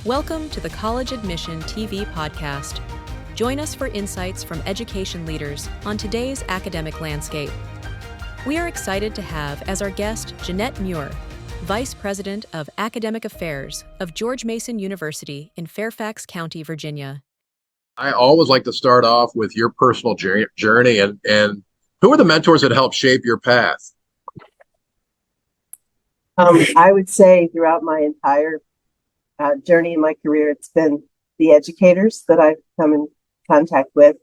Welcome to the College Admission TV podcast. Join us for insights from education leaders on today's academic landscape. We are excited to have as our guest Janette Muir, Vice President of Academic Affairs of George Mason University in Fairfax County, Virginia. I always like to start off with your personal journey and who are the mentors that helped shape your path? I would say throughout my entire journey in my career, it's been the educators that I've come in contact with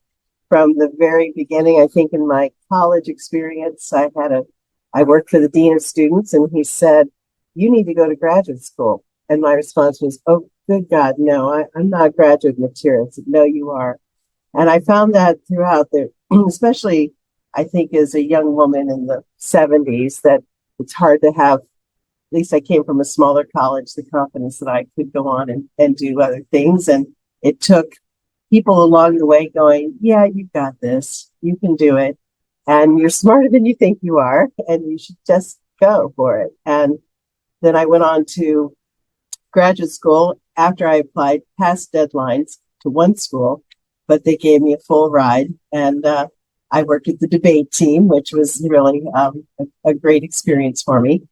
from the very beginning. I think in my college experience, I worked for the dean of students, and he said, "You need to go to graduate school." And my response was, "Oh, good God, no, I'm not graduate material." He said, "No, you are." And I found that throughout especially I think as a young woman in the 70s, that it's hard to have, at least I came from a smaller college, the confidence that I could go on and do other things. And it took people along the way going, "Yeah, you've got this, you can do it. And you're smarter than you think you are, and you should just go for it." And then I went on to graduate school after I applied past deadlines to one school, but they gave me a full ride. And I worked with the debate team, which was really a great experience for me.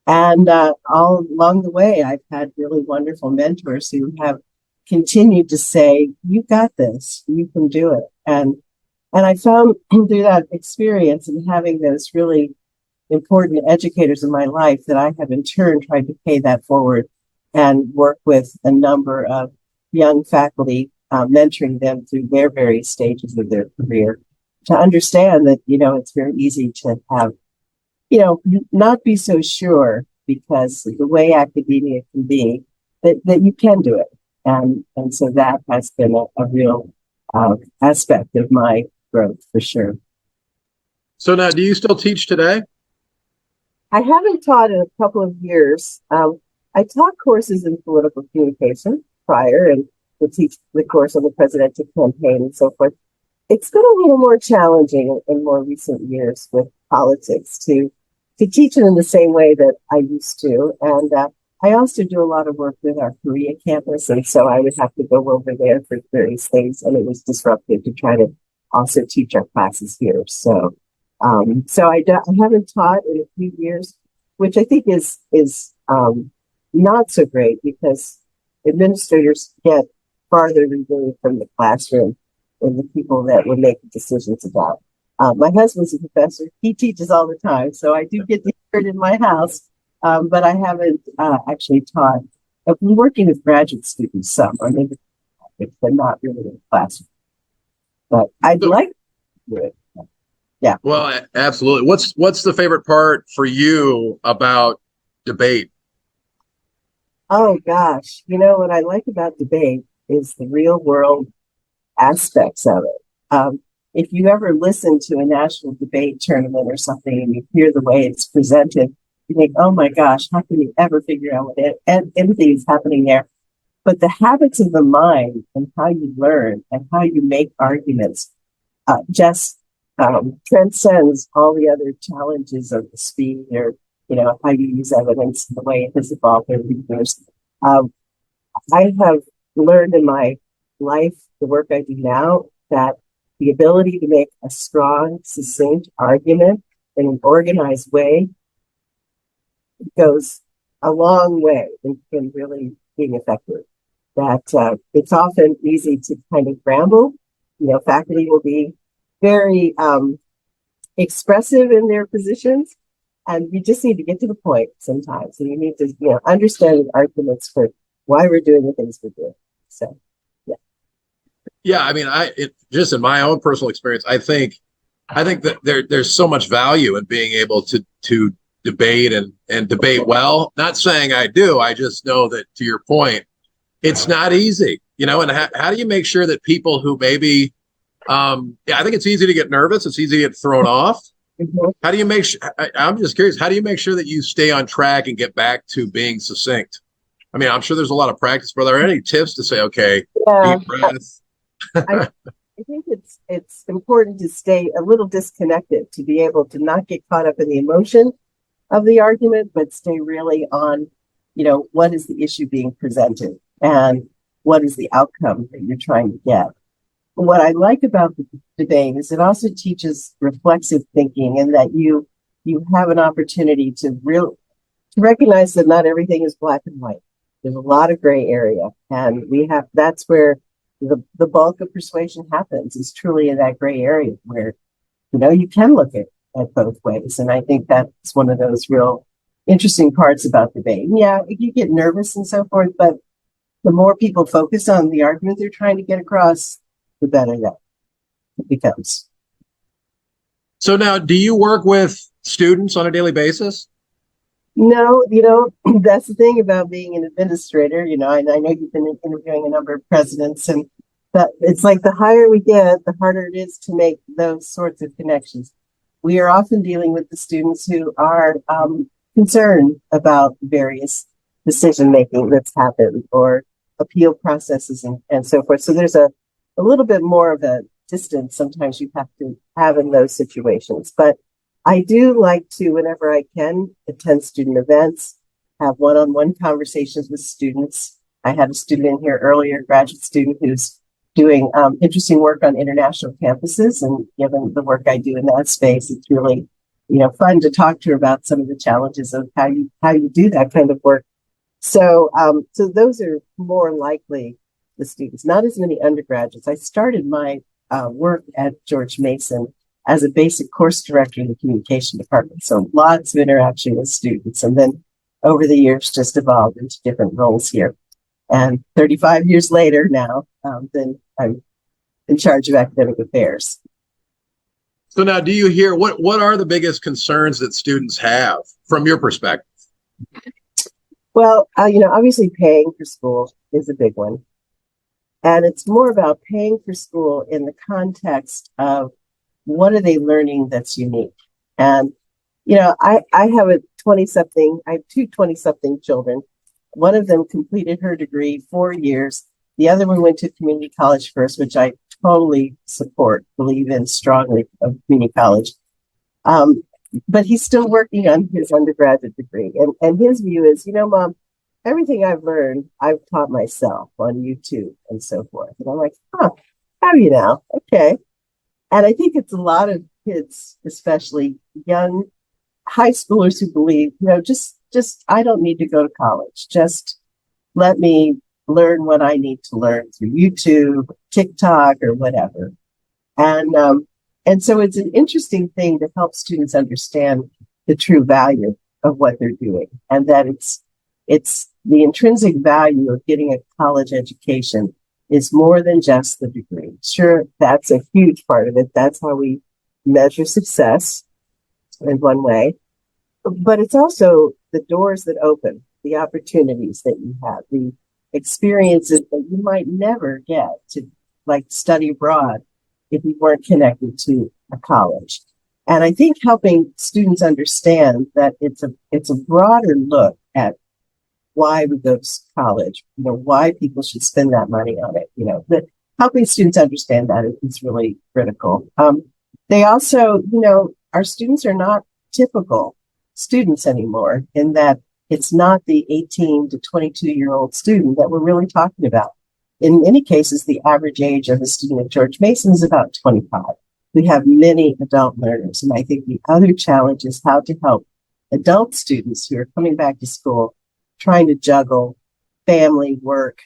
And all along the way, I've had really wonderful mentors who have continued to say, "You got this, you can do it." And I found through that experience and having those really important educators in my life that I have in turn tried to pay that forward and work with a number of young faculty, mentoring them through their various stages of their career to understand that, it's very easy to have not be so sure because the way academia can be, that you can do it. And so that has been a real aspect of my growth for sure. So now, do you still teach today? I haven't taught in a couple of years. I taught courses in political communication prior and would teach the course on the presidential campaign and so forth. It's been a little more challenging in more recent years with politics to teach it in the same way that I used to. And I also do a lot of work with our Korea campus. And so I would have to go over there for various things. And it was disruptive to try to also teach our classes here. So I haven't taught in a few years, which I think is not so great because administrators get farther removed from the classroom and the people that we're making decisions about. My husband's a professor. He teaches all the time, so I do get to hear it in my house, but I haven't actually taught. I've been working with graduate students some, but not really in the classroom. But I'd like to do it. Yeah. Well, absolutely. What's the favorite part for you about debate? Oh, gosh. What I like about debate is the real world aspects of it. If you ever listen to a national debate tournament or something and you hear the way it's presented, you think, "Oh my gosh, how can you ever figure out what anything is happening there?" But the habits of the mind and how you learn and how you make arguments just transcends all the other challenges of the speed or, how you use evidence and the way it has evolved over the years. I have learned in my life, the work I do now, that the ability to make a strong, succinct argument in an organized way goes a long way in really being effective. That it's often easy to kind of ramble. Faculty will be very expressive in their positions, and you just need to get to the point sometimes. And you need to, understand the arguments for why we're doing the things we're doing. So. Yeah, I mean, just in my own personal experience, I think that there's so much value in being able to debate and debate well. Not saying I do, I just know that, to your point, it's not easy, and how do you make sure that people who maybe, I think it's easy to get nervous, it's easy to get thrown off. Mm-hmm. How do you make sure, I'm just curious, how do you make sure that you stay on track and get back to being succinct? I mean, I'm sure there's a lot of practice, but are there any tips to say, okay, deep breath? I think it's important to stay a little disconnected, to be able to not get caught up in the emotion of the argument, but stay really on, what is the issue being presented. and what is the outcome that you're trying to get. What I like about the debate is it also teaches reflexive thinking, and that you have an opportunity to recognize that not everything is black and white. There's a lot of gray area, and that's where the bulk of persuasion happens, is truly in that gray area where, you can look at both ways. And I think that's one of those real interesting parts about debate. And yeah, you get nervous and so forth, but the more people focus on the argument they're trying to get across, the better that it becomes. So now, do you work with students on a daily basis? No, that's the thing about being an administrator. I know you've been interviewing a number of presidents, and that it's like the higher we get, the harder it is to make those sorts of connections. We are often dealing with the students who are concerned about various decision making that's happened, or appeal processes and so forth. So there's a little bit more of a distance sometimes you have to have in those situations. But I do like to, whenever I can, attend student events, have one-on-one conversations with students. I had a student in here earlier, a graduate student who's doing interesting work on international campuses. And given the work I do in that space, it's really, fun to talk to her about some of the challenges of how you do that kind of work. So those are more likely the students, not as many undergraduates. I started my work at George Mason as a basic course director in the communication department. So lots of interaction with students. And then over the years, just evolved into different roles here. And 35 years later now, then I'm in charge of academic affairs. So now, do you hear what are the biggest concerns that students have from your perspective? Well, obviously paying for school is a big one. And it's more about paying for school in the context of what are they learning that's unique. And, I have I have two 20-something children. One of them completed her degree 4 years. The other one went to community college first, which I totally believe in strongly of community college. But he's still working on his undergraduate degree. And his view is, Mom, everything I've learned, I've taught myself on YouTube and so forth. And I'm like, have you now? Okay. And I think it's a lot of kids, especially young high schoolers, who believe, just I don't need to go to college. Just let me learn what I need to learn through YouTube, TikTok, or whatever. And so it's an interesting thing to help students understand the true value of what they're doing, and that it's the intrinsic value of getting a college education is more than just the degree. Sure, that's a huge part of it. That's how we measure success in one way. But it's also the doors that open, the opportunities that you have, the experiences that you might never get to, like, study abroad if you weren't connected to a college. And I think helping students understand that it's a broader look at why we go to college, why people should spend that money on it, that helping students understand that is really critical. They also, our students are not typical students anymore, in that it's not the 18 to 22-year-old student that we're really talking about. In many cases, the average age of a student at George Mason is about 25. We have many adult learners. And I think the other challenge is how to help adult students who are coming back to school, trying to juggle family, work,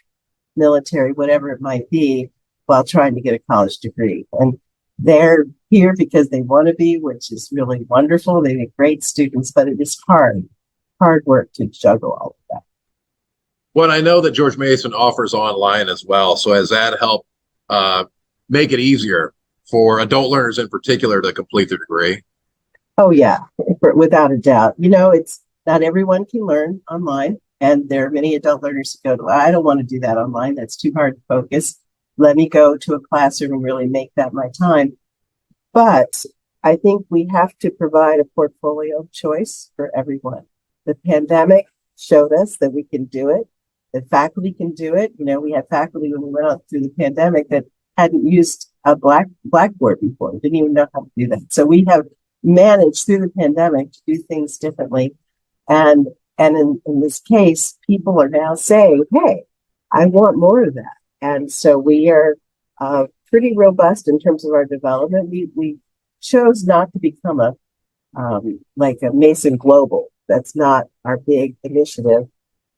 military, whatever it might be, while trying to get a college degree. And they're here because they want to be, which is really wonderful. They make great students, but it is hard work to juggle all of that. Well, I know that George Mason offers online as well. So has that helped make it easier for adult learners in particular to complete their degree? Oh, yeah, without a doubt. It's not everyone can learn online. And there are many adult learners who go, I don't want to do that online. That's too hard to focus. Let me go to a classroom and really make that my time. But I think we have to provide a portfolio of choice for everyone. The pandemic showed us that we can do it. The faculty can do it. We had faculty when we went out through the pandemic that hadn't used a blackboard before, didn't even know how to do that. So we have managed through the pandemic to do things differently. And in this case, people are now saying, hey, I want more of that. And so we are pretty robust in terms of our development. We chose not to become like a Mason Global. That's not our big initiative,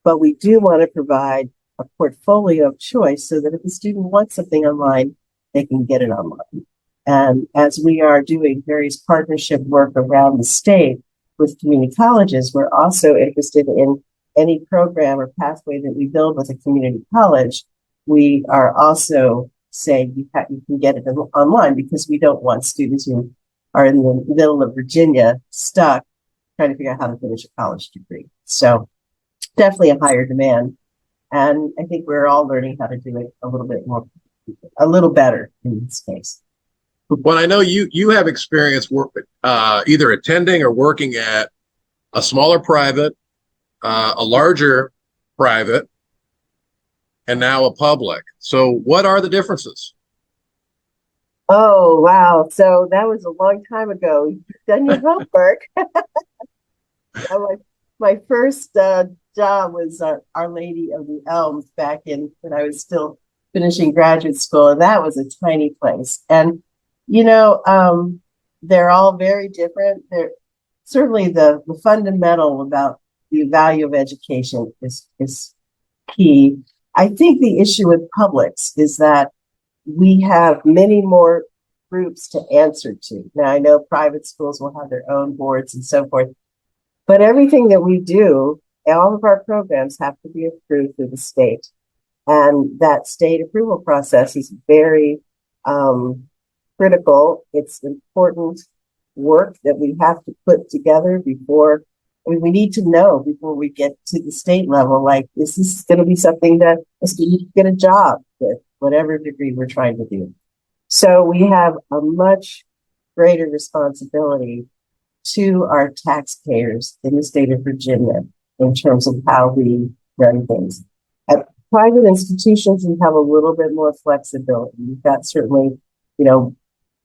but we do want to provide a portfolio of choice so that if a student wants something online, they can get it online. And as we are doing various partnership work around the state with community colleges, we're also interested in any program or pathway that we build with a community college. We are also saying you can get it online, because we don't want students who are in the middle of Virginia stuck trying to figure out how to finish a college degree. So definitely a higher demand. And I think we're all learning how to do it a little better in this case. Well, I know you have experience either attending or working at a smaller private, a larger private, and now a public. So what are the differences? Oh, wow. So that was a long time ago. You've done your homework. My first job was Our Lady of the Elms back in when I was still finishing graduate school. And that was a tiny place. And, they're all very different. They're certainly the fundamental about the value of education is key. I think the issue with publics is that we have many more groups to answer to. Now, I know private schools will have their own boards and so forth, but everything that we do, all of our programs have to be approved through the state. And that state approval process is very critical. It's important work that we have to put together before we need to know before we get to the state level, like, is this going to be something that a student can get a job with, whatever degree we're trying to do. So we have a much greater responsibility to our taxpayers in the state of Virginia in terms of how we run things. At private institutions, we have a little bit more flexibility. We've got certainly,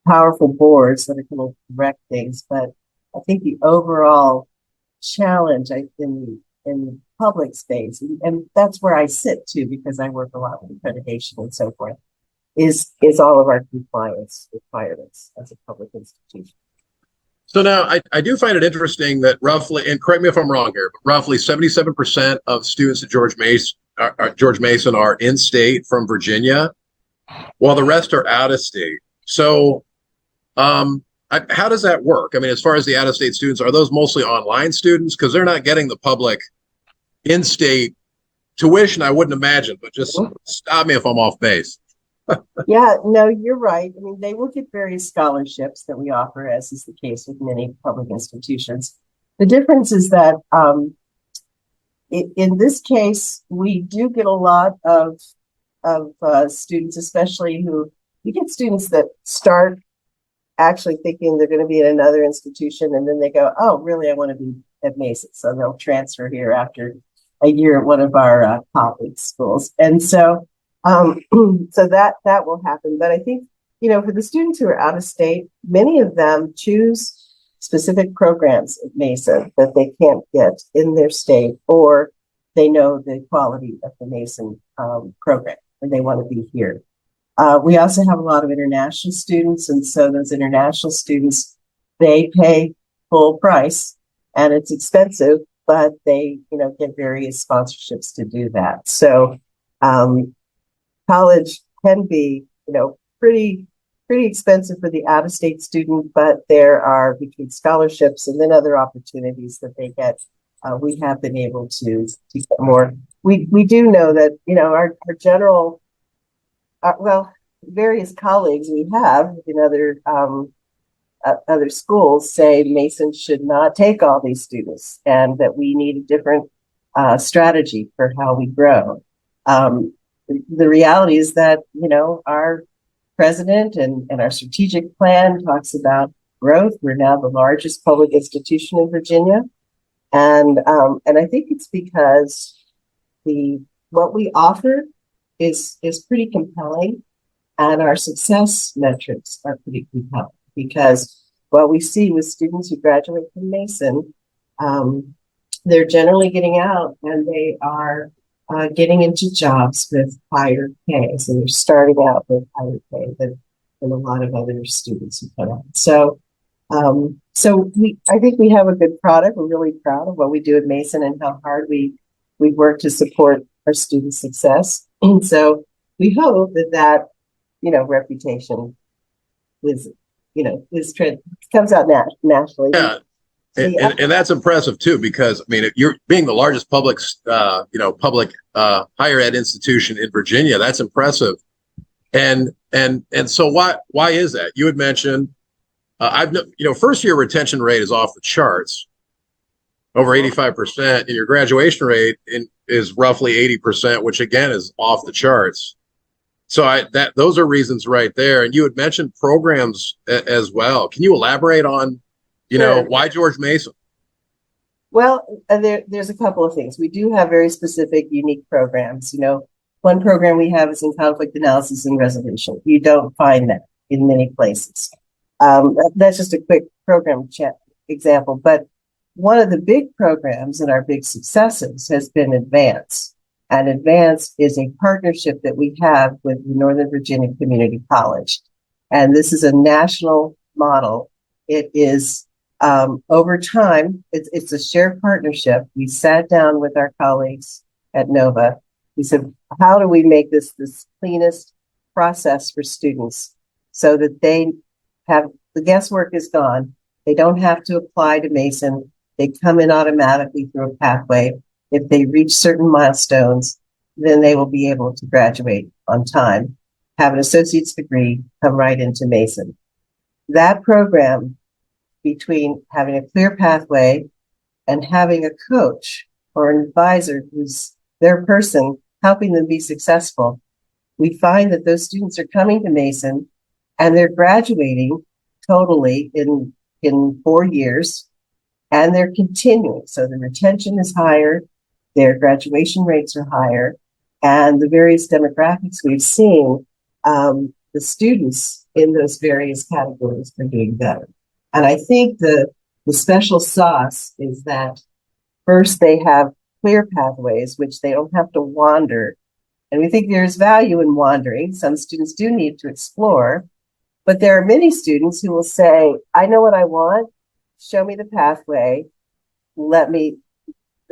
powerful boards that are going to direct things, but I think the overall challenge in the public space, and that's where I sit too, because I work a lot with accreditation and so forth, is all of our compliance requirements as a public institution. So now I do find it interesting that roughly, and correct me if I'm wrong here, but roughly 77% of students at George Mason are in state from Virginia, while the rest are out of state. So how does that work? I mean, as far as the out-of-state students, are those mostly online students? Because they're not getting the public in-state tuition, I wouldn't imagine, but just stop me if I'm off base. Yeah, no, you're right. I mean, they will get various scholarships that we offer, as is the case with many public institutions. The difference is that in this case, we do get a lot of students, especially we get students that start actually thinking they're going to be in another institution, and then they go, oh, really, I want to be at Mason. So they'll transfer here after a year at one of our colleague schools. And so so that will happen. But I think, for the students who are out of state, many of them choose specific programs at Mason that they can't get in their state, or they know the quality of the Mason program and they want to be here. We also have a lot of international students, and so those international students, they pay full price, and it's expensive, but they, get various sponsorships to do that. So college can be, pretty expensive for the out-of-state student, but there are, between scholarships and then other opportunities that they get, we have been able to get more. We do know that, our general, various colleagues we have in other schools say Mason should not take all these students, and that we need a different strategy for how we grow. The reality is that, our president and our strategic plan talks about growth. We're now the largest public institution in Virginia. And I think it's because what we offer is pretty compelling, and our success metrics are pretty compelling, because what we see with students who graduate from Mason, they're generally getting out and they are getting into jobs with higher pay. So they're starting out with higher pay than a lot of other students who come out. So, I think we have a good product. We're really proud of what we do at Mason and how hard we work to support our students' success. And so we hope that reputation is, comes out nationally. Yeah. And that's impressive too, because I mean, if you're being the largest public higher ed institution in Virginia, that's impressive. And so why is that? You had mentioned, first year retention rate is off the charts, over 85%, and your graduation rate is roughly 80%, which again is off the charts. So those are reasons right there. And you had mentioned programs as well. Can you elaborate on, Sure. Why George Mason? Well, there's a couple of things. We do have very specific, unique programs. One program we have is in conflict analysis and resolution. You don't find that in many places. That's just a quick program example. But one of the big programs and our big successes has been Advance. And Advance is a partnership that we have with the Northern Virginia Community College. And this is a national model. It is over time, it's a shared partnership. We sat down with our colleagues at Nova. We said, how do we make this cleanest process for students so that they have the guesswork is gone. They don't have to apply to Mason. They come in automatically through a pathway. If they reach certain milestones, then they will be able to graduate on time, have an associate's degree, come right into Mason. That program, between having a clear pathway and having a coach or an advisor who's their person helping them be successful, we find that those students are coming to Mason and they're graduating totally in 4 years, and they're continuing. So the retention is higher, their graduation rates are higher, and the various demographics we've seen, the students in those various categories are doing better. And I think the special sauce is that first they have clear pathways, which they don't have to wander. And we think there's value in wandering. Some students do need to explore, but there are many students who will say, I know what I want. Show me the pathway.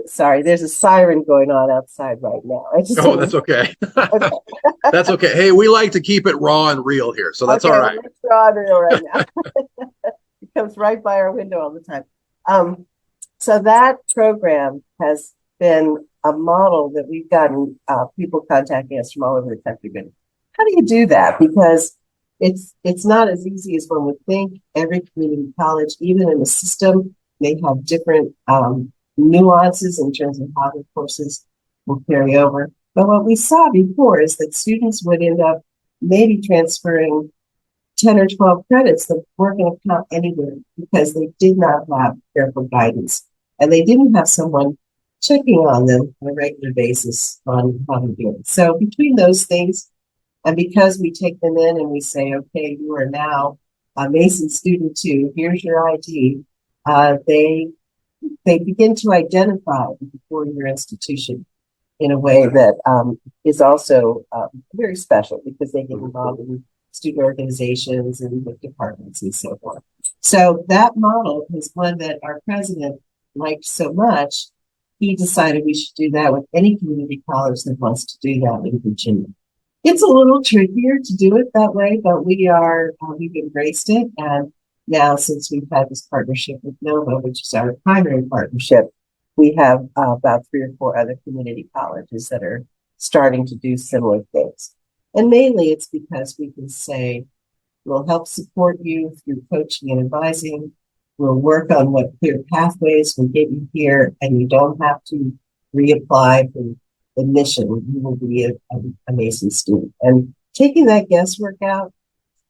Sorry, there's a siren going on outside right now. That's okay. Okay. That's okay. Hey, we like to keep it raw and real here, so that's all right. It's raw and real right now. It comes right by our window all the time. So that program has been a model that we've gotten people contacting us from all over the country. But how do you do that? Because it's not as easy as one would think. Every community college, even in the system, may have different nuances in terms of how the courses will carry over. But what we saw before is that students would end up maybe transferring 10 or 12 credits that weren't going to count anywhere because they did not have careful guidance and they didn't have someone checking on them on a regular basis on how to do it. So between those things, and because we take them in and we say, okay, you are now a Mason student too, here's your ID, they begin to identify with the four-year institution in a way that is also very special because they get involved in student organizations and with departments and so forth. So that model is one that our president liked so much, he decided we should do that with any community college that wants to do that in Virginia. It's a little trickier to do it that way, but we've embraced it. And now, since we've had this partnership with Nova, which is our primary partnership, we have about 3 or 4 other community colleges that are starting to do similar things. And mainly it's because we can say, we'll help support you through coaching and advising. We'll work on what clear pathways will get you here, and you don't have to reapply for admission. You will be a Mason student. And taking that guesswork out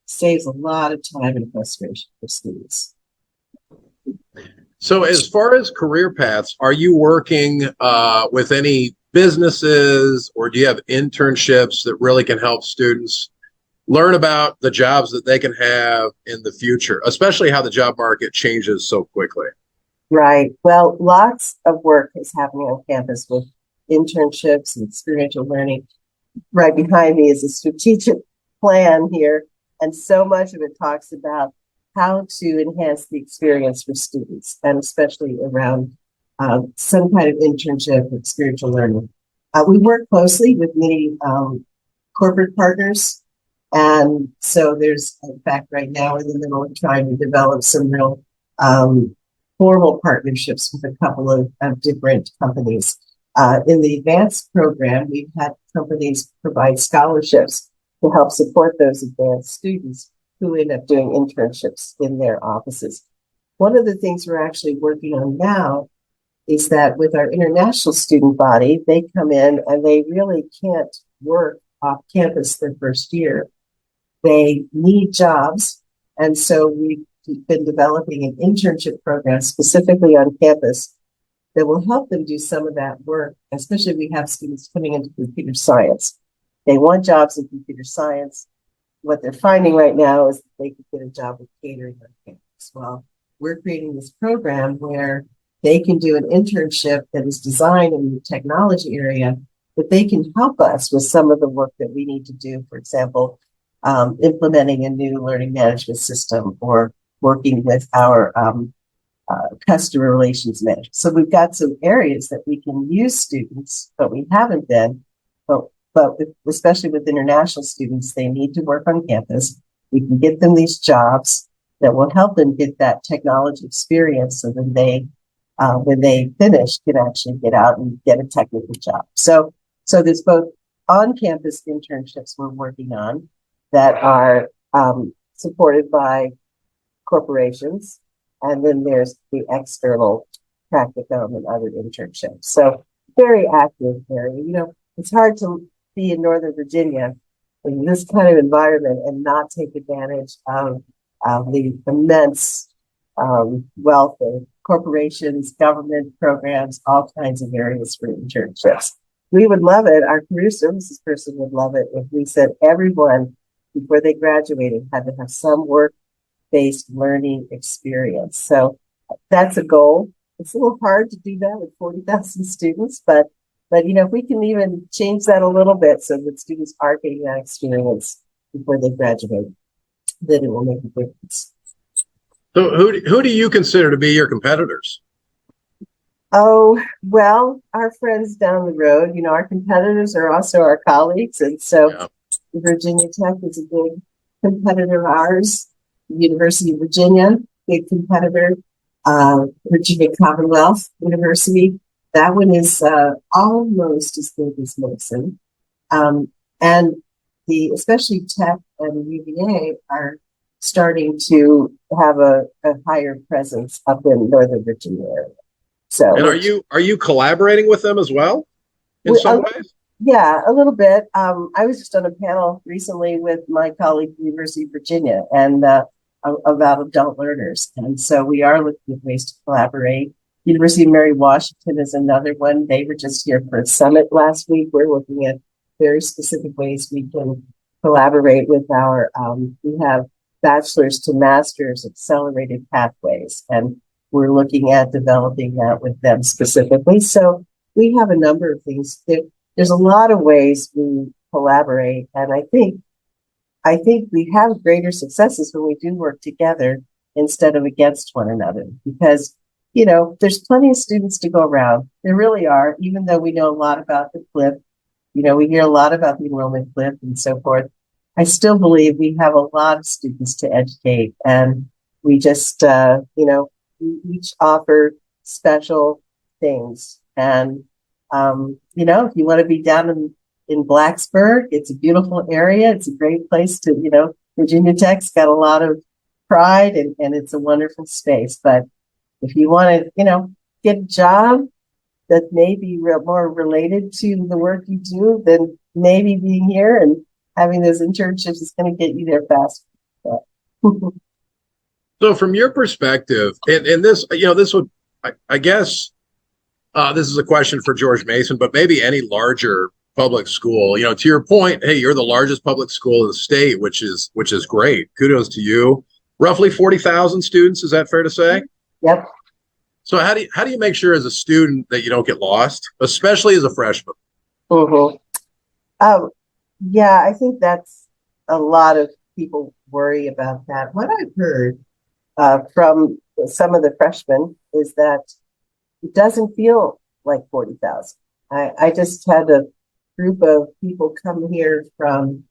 saves a lot of time and frustration for students. So as far as career paths, are you working with any businesses, or do you have internships that really can help students learn about the jobs that they can have in the future, especially how the job market changes so quickly? Right. Well, lots of work is happening on campus with internships and experiential learning. Right behind me is a strategic plan here. And so much of it talks about how to enhance the experience for students, and especially around some kind of internship or experiential learning. We work closely with many corporate partners. And so there's, in fact, right now we're in the middle of trying to develop some real formal partnerships with a couple of different companies. In the advanced program, we've had companies provide scholarships to help support those advanced students who end up doing internships in their offices. One of the things we're actually working on now is that with our international student body, they come in and they really can't work off campus their first year. They need jobs. And so we've been developing an internship program specifically on campus that will help them do some of that work, especially if we have students coming into computer science. They want jobs in computer science. What they're finding right now is that they could get a job with catering on campus. Well, we're creating this program where they can do an internship that is designed in the technology area, but they can help us with some of the work that we need to do. For example, implementing a new learning management system or working with our customer relations manager. So we've got some areas that we can use students, but we haven't been. But especially with international students, they need to work on campus. We can get them these jobs that will help them get that technology experience, so then they, when they finish, can actually get out and get a technical job. So there's both on-campus internships we're working on that are supported by corporations, and then there's the external practicum and other internships. So very active area. You know, it's hard to be in Northern Virginia in this kind of environment and not take advantage of the immense wealth of corporations, government programs, all kinds of areas for internships. We would love it. Our career services person would love it if we said everyone before they graduated had to have some work-based learning experience. So that's a goal. It's a little hard to do that with 40,000 students, but you know, if we can even change that a little bit so that students are getting that experience before they graduate, then it will make a difference. So who do you consider to be your competitors? Oh, well, our friends down the road, you know, our competitors are also our colleagues. And so Virginia Tech is a big competitor of ours. University of Virginia, big competitor. Virginia Commonwealth University, that one is almost as big as Mason. And especially Tech and UVA are starting to have a higher presence up in Northern Virginia area. So, and are you collaborating with them as well in some ways? Yeah, a little bit. I was just on a panel recently with my colleague at the University of Virginia and about adult learners. And so we are looking at ways to collaborate. University of Mary Washington is another one. They were just here for a summit last week. We're looking at very specific ways we can collaborate with our, we have bachelor's to master's accelerated pathways, and we're looking at developing that with them specifically. So we have a number of things. There's a lot of ways we collaborate, and I think we have greater successes when we do work together instead of against one another, because, you know, there's plenty of students to go around. There really are, even though we know a lot about the cliff. You know, we hear a lot about the enrollment cliff and so forth. I still believe we have a lot of students to educate, and we just, you know, we each offer special things. And, you know, if you want to be down in Blacksburg, it's a beautiful area. It's a great place to, you know, Virginia Tech's got a lot of pride, and it's a wonderful space. But if you want to, you know, get a job that may be more related to the work you do, then maybe being here and having those internships is going to get you there fast. So from your perspective, and this, you know, this would, I guess, this is a question for George Mason, but maybe any larger public school, you know, to your point, hey, you're the largest public school in the state, which is great. Kudos to you. Roughly 40,000 students. Is that fair to say? Yep. So how do you make sure as a student that you don't get lost, especially as a freshman? Mm-hmm. Um, yeah, I think that's a lot of people worry about that. What I've heard from some of the freshmen is that it doesn't feel like 40,000. I just had a group of people come here from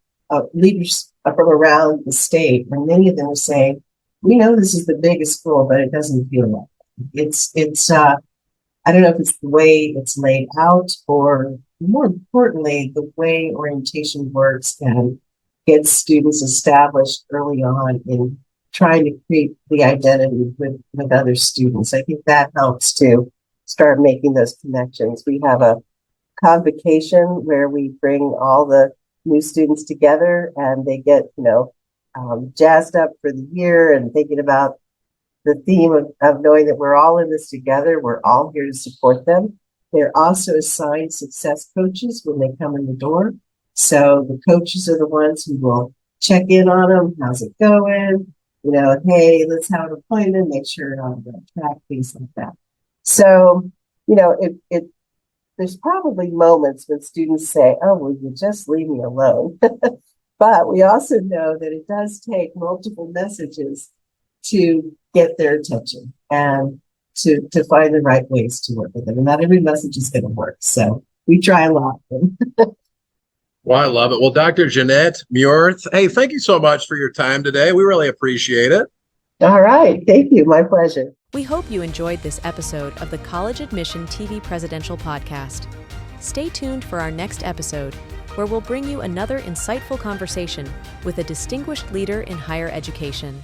leaders from around the state, and many of them are saying, "We know this is the biggest school, but it doesn't feel like it. It's I don't know if it's the way it's laid out, or more importantly, the way orientation works and gets students established early on in trying to create the identity with other students. I think that helps to start making those connections. We have a convocation where we bring all the new students together and they get, jazzed up for the year and thinking about the theme of knowing that we're all in this together. We're all here to support them. They're also assigned success coaches when they come in the door. So the coaches are the ones who will check in on them. How's it going? Hey, let's have an appointment, make sure you're on the right track, things like that. So, there's probably moments when students say, "Oh, will you just leave me alone?" But we also know that it does take multiple messages to get their attention and to find the right ways to work with them. And not every message is going to work. So we try a lot. Well, I love it. Well, Dr. Janette Muir, hey, thank you so much for your time today. We really appreciate it. All right. Thank you. My pleasure. We hope you enjoyed this episode of the College Admission TV Presidential Podcast. Stay tuned for our next episode, where we'll bring you another insightful conversation with a distinguished leader in higher education.